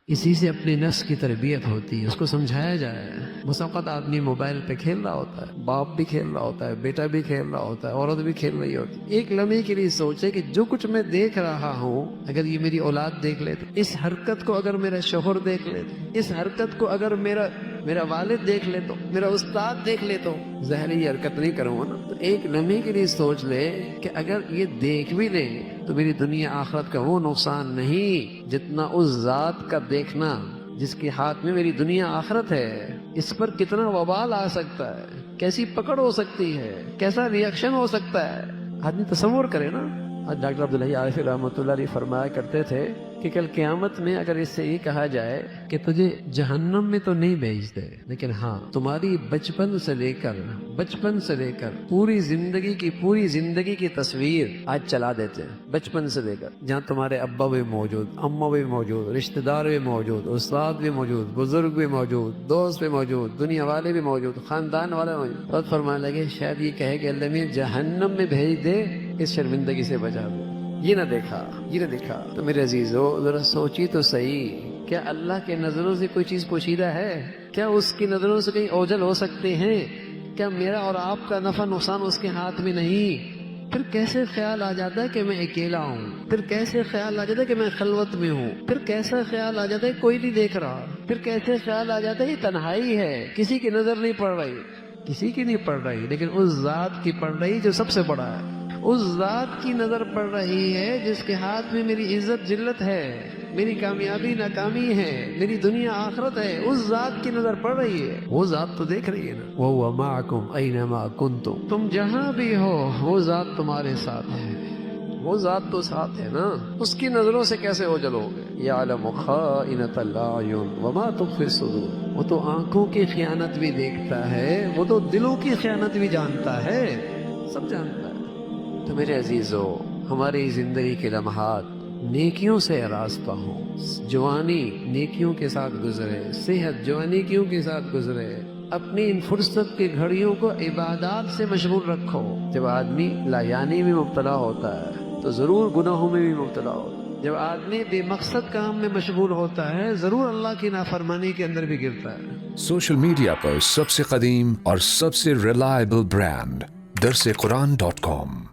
اسی سے اپنے نفس کی تربیت ہوتی ہے، اس کو سمجھایا جائے۔ بس اوقات آدمی موبائل پہ کھیل رہا ہوتا ہے، باپ بھی کھیل رہا ہوتا ہے، بیٹا بھی کھیل رہا ہوتا ہے، عورت بھی کھیل رہی ہوتی ہے۔ ایک لمحے کے لیے سوچے کہ جو کچھ میں دیکھ رہا ہوں، اگر یہ میری اولاد دیکھ لے تو، اس حرکت کو اگر میرا شوہر دیکھ لے تو، اس حرکت کو اگر میرا والد دیکھ لے تو، میرا استاد دیکھ لے تو ظاہر یہ حرکت نہیں کروں گا نا۔ تو ایک لمحے کے لیے سوچ لے کہ اگر یہ دیکھ بھی لے تو میری دنیا آخرت کا وہ نقصان نہیں جتنا اس ذات کا دیکھنا جس کے ہاتھ میں میری دنیا آخرت ہے۔ اس پر کتنا وبال آ سکتا ہے، کیسی پکڑ ہو سکتی ہے، کیسا ریئیکشن ہو سکتا ہے، آدمی تصور کرے نا۔ آج ڈاکٹر عبدالحی عارفی رحمۃ اللہ علیہ فرمایا کرتے تھے کہ کل قیامت میں اگر اس سے یہ کہا جائے کہ تجھے جہنم میں تو نہیں بھیجتے، لیکن ہاں تمہاری بچپن سے لے کر پوری زندگی کی تصویر آج چلا دیتے ہیں، بچپن سے لے کر جہاں تمہارے ابا بھی موجود، اماں بھی موجود، رشتہ دار بھی موجود، استاد بھی موجود، بزرگ بھی موجود، دوست بھی موجود، دنیا والے بھی موجود، خاندان والے موجود، اور فرمانے لگے شاید یہ کہے کہ اللہ میں جہنم میں بھیج دے، اس شرمندگی سے بچا دے۔ یہ نہ دیکھا تو میرے عزیزو ذرا سوچی تو صحیح، کیا اللہ کے نظروں سے کوئی چیز پوشیدہ ہے؟ کیا اس کی نظروں سے کہیں اوجھل ہو سکتے ہیں؟ کیا میرا اور آپ کا نفع نقصان اس کے ہاتھ میں نہیں؟ پھر کیسے خیال آ جاتا ہے کہ میں اکیلا ہوں؟ پھر کیسے خیال آ جاتا ہے کہ میں خلوت میں ہوں؟ پھر کیسا خیال آ جاتا ہے کوئی نہیں دیکھ رہا؟ پھر کیسے خیال آ جاتا ہے یہ تنہائی ہے، کسی کی نظر نہیں پڑ رہی، لیکن اس ذات کی پڑ رہی جو سب سے بڑا ہے، اس ذات کی نظر پڑ رہی ہے جس کے ہاتھ میں میری عزت ذلت ہے، میری کامیابی ناکامی ہے، میری دنیا آخرت ہے، اس ذات کی نظر پڑ رہی ہے۔ وہ ذات تو دیکھ رہی ہے نا، وَهُوَ مَعَكُمْ أَيْنَمَا كُنْتُمْ، تم جہاں بھی ہو وہ ذات تمہارے ساتھ ہے، وہ ذات تو ساتھ ہے نا، اس کی نظروں سے کیسے اوجھل ہوگے؟ يَعْلَمُ خَائِنَةَ الْأَعْيُنِ وَمَا تُخْفِي الصُّدُورُ، وہ تو آنکھوں کی خیانت بھی دیکھتا ہے، وہ تو دلوں کی خیانت بھی جانتا ہے، سب جانتا ہے۔ تو میرے عزیزو ہماری زندگی کے لمحات نیکیوں سے آراستہ ہوں، جوانی نیکیوں کے ساتھ گزرے، صحت جوانیکیوں کے ساتھ گزرے، اپنی ان فرصت کی گھڑیوں کو عبادات سے مشغول رکھو۔ جب آدمی لایانی میں مبتلا ہوتا ہے تو ضرور گناہوں میں بھی مبتلا ہوتا ہے، جب آدمی بے مقصد کام میں مشغول ہوتا ہے ضرور اللہ کی نافرمانی کے اندر بھی گرتا ہے۔ سوشل میڈیا پر سب سے قدیم اور سب سے ریلائبل برانڈ درسقرآن.com